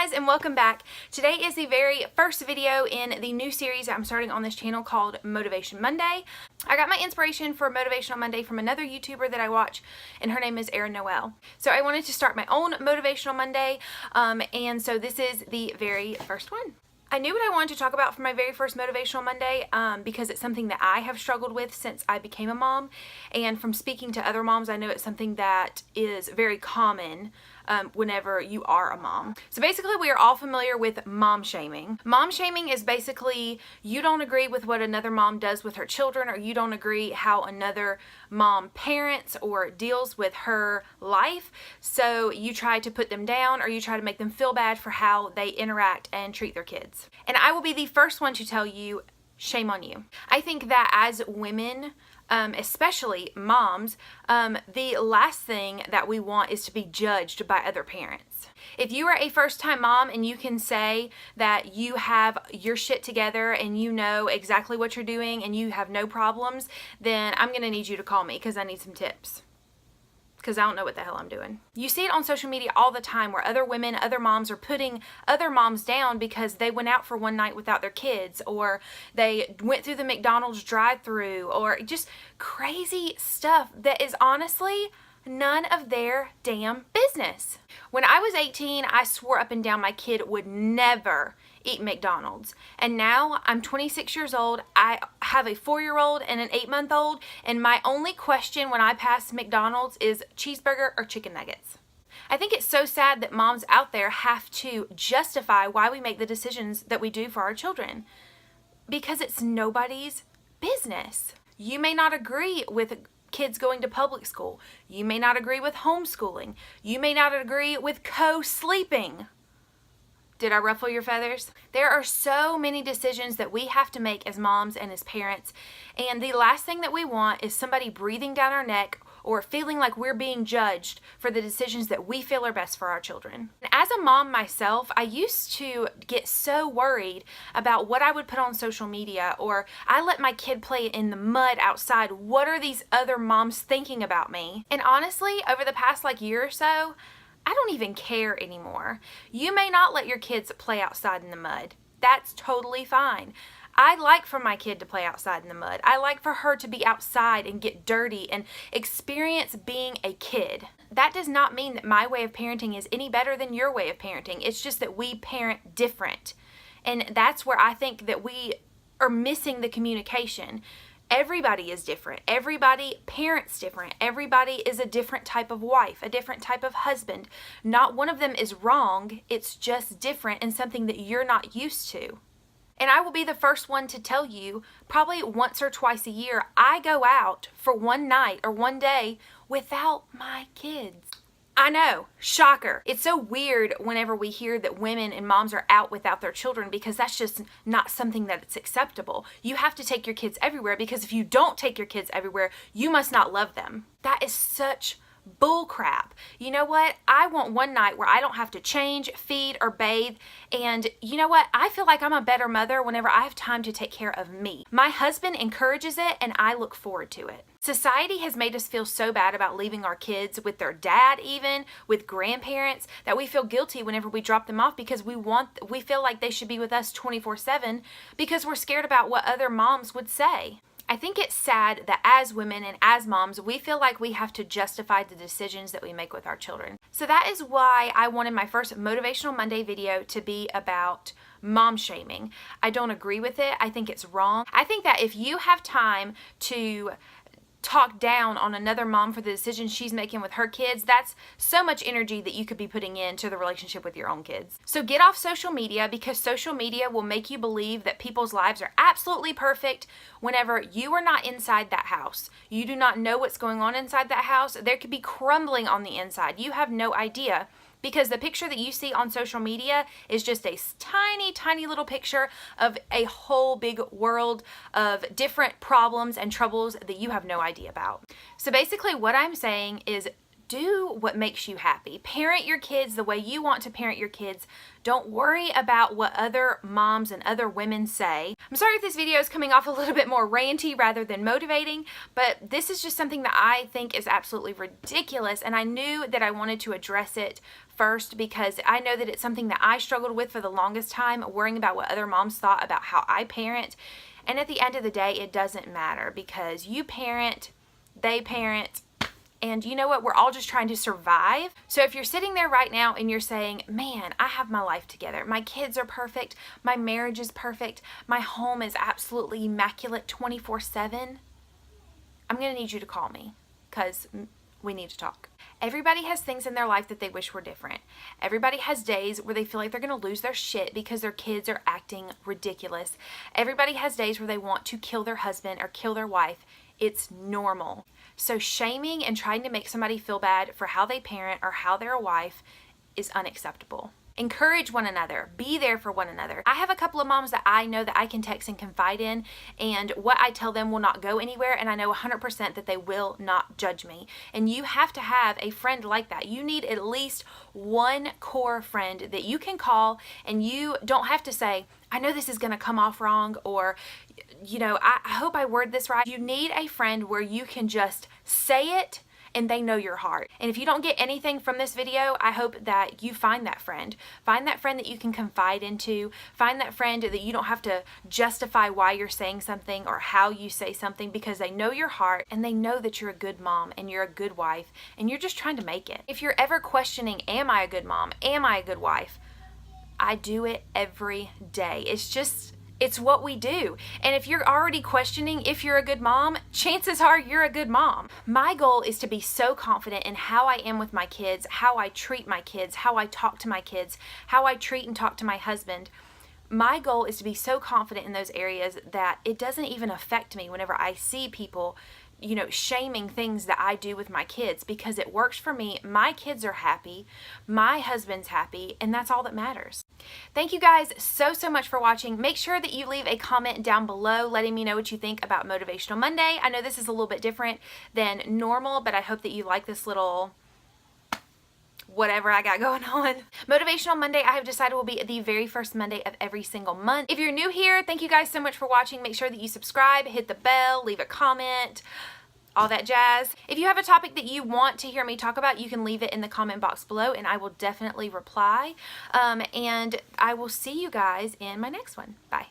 Hi guys, and welcome back. Today is the very first video in the new series that I'm starting on this channel called Motivation Monday. I got my inspiration for Motivational Monday from another YouTuber that I watch, and her name is Erin Noel. So I wanted to start my own Motivational Monday, and so this is the very first one. I knew what I wanted to talk about for my very first Motivational Monday because it's something that I have struggled with since I became a mom, and from speaking to other moms, I know it's something that is very common whenever you are a mom. So basically, we are all familiar with mom shaming. Mom shaming is basically you don't agree with what another mom does with her children, or you don't agree how another mom parents or deals with her life, so you try to put them down or you try to make them feel bad for how they interact and treat their kids. And I will be the first one to tell you, shame on you. I think that as women, especially moms, the last thing that we want is to be judged by other parents. If you are a first-time mom and you can say that you have your shit together and you know exactly what you're doing and you have no problems, then I'm gonna need you to call me because I need some tips. Because I don't know what the hell I'm doing. You see it on social media all the time where other women, other moms are putting other moms down because they went out for one night without their kids, or they went through the McDonald's drive-thru, or just crazy stuff that is honestly none of their damn business. When I was 18, I swore up and down my kid would never eat McDonald's. And now I'm 26 years old. I have a 4-year-old and an 8-month-old, and my only question when I pass McDonald's is cheeseburger or chicken nuggets. I think it's so sad that moms out there have to justify why we make the decisions that we do for our children, because it's nobody's business. You may not agree with kids going to public school. You may not agree with homeschooling. You may not agree with co-sleeping. Did I ruffle your feathers? There are so many decisions that we have to make as moms and as parents, and the last thing that we want is somebody breathing down our neck or feeling like we're being judged for the decisions that we feel are best for our children. And as a mom myself, I used to get so worried about what I would put on social media, or I let my kid play in the mud outside. What are these other moms thinking about me? And honestly, over the past year or so, I don't even care anymore. You may not let your kids play outside in the mud. That's totally fine. I like for my kid to play outside in the mud. I like for her to be outside and get dirty and experience being a kid. That does not mean that my way of parenting is any better than your way of parenting. It's just that we parent different. And that's where I think that we are missing the communication. Everybody is different. Everybody parents different. Everybody is a different type of wife, a different type of husband. Not one of them is wrong. It's just different and something that you're not used to. And I will be the first one to tell you, probably once or twice a year, I go out for one night or one day without my kids. I know, shocker. It's so weird whenever we hear that women and moms are out without their children, because that's just not something that it's acceptable. You have to take your kids everywhere, because if you don't take your kids everywhere, you must not love them. That is such bull crap. You know what? I want one night where I don't have to change, feed, or bathe. And you know what? I feel like I'm a better mother whenever I have time to take care of me. My husband encourages it, and I look forward to it. Society has made us feel so bad about leaving our kids with their dad, even with grandparents, that we feel guilty whenever we drop them off, because we feel like they should be with us 24/7 because we're scared about what other moms would say. I think it's sad that as women and as moms, we feel like we have to justify the decisions that we make with our children. So that is why I wanted my first Motivational Monday video to be about mom shaming. I don't agree with it. I think it's wrong. I think that if you have time to talk down on another mom for the decisions she's making with her kids, that's so much energy that you could be putting into the relationship with your own kids. So get off social media, because social media will make you believe that people's lives are absolutely perfect whenever you are not inside that house. You do not know what's going on inside that house. There could be crumbling on the inside. You have no idea, because the picture that you see on social media is just a tiny, tiny little picture of a whole big world of different problems and troubles that you have no idea about. So basically what I'm saying is, do what makes you happy. Parent your kids the way you want to parent your kids. Don't worry about what other moms and other women say. I'm sorry if this video is coming off a little bit more ranty rather than motivating, but this is just something that I think is absolutely ridiculous, and I knew that I wanted to address it first because I know that it's something that I struggled with for the longest time, worrying about what other moms thought about how I parent. And at the end of the day, it doesn't matter because you parent, they parent, and you know what? We're all just trying to survive. So if you're sitting there right now and you're saying, man, I have my life together. My kids are perfect. My marriage is perfect. My home is absolutely immaculate 24/7. I'm going to need you to call me because we need to talk. Everybody has things in their life that they wish were different. Everybody has days where they feel like they're going to lose their shit because their kids are acting ridiculous. Everybody has days where they want to kill their husband or kill their wife. It's normal. So shaming and trying to make somebody feel bad for how they parent or how they're a wife is unacceptable. Encourage one another. Be there for one another. I have a couple of moms that I know that I can text and confide in, and what I tell them will not go anywhere, and I know 100% that they will not judge me. And you have to have a friend like that. You need at least one core friend that you can call, and you don't have to say, I know this is going to come off wrong, or, you know, I hope I word this right. You need a friend where you can just say it and they know your heart. And if you don't get anything from this video, I hope that you find that friend. Find that friend that you can confide into. Find that friend that you don't have to justify why you're saying something or how you say something, because they know your heart and they know that you're a good mom and you're a good wife and you're just trying to make it. If you're ever questioning, am I a good mom? Am I a good wife? I do it every day. It's what we do. And if you're already questioning if you're a good mom, chances are you're a good mom. My goal is to be so confident in how I am with my kids, how I treat my kids, how I talk to my kids, how I treat and talk to my husband. My goal is to be so confident in those areas that it doesn't even affect me whenever I see people, you know, shaming things that I do with my kids, because it works for me. My kids are happy, my husband's happy, and that's all that matters. Thank you guys so much for watching. Make sure that you leave a comment down below letting me know what you think about Motivational Monday. I know this is a little bit different than normal, but I hope that you like this little whatever I got going on. Motivational Monday, I have decided, will be the very first Monday of every single month. If you're new here, thank you guys so much for watching. Make sure that you subscribe, hit the bell, leave a comment, all that jazz. If you have a topic that you want to hear me talk about, you can leave it in the comment box below and I will definitely reply. And I will see you guys in my next one. Bye.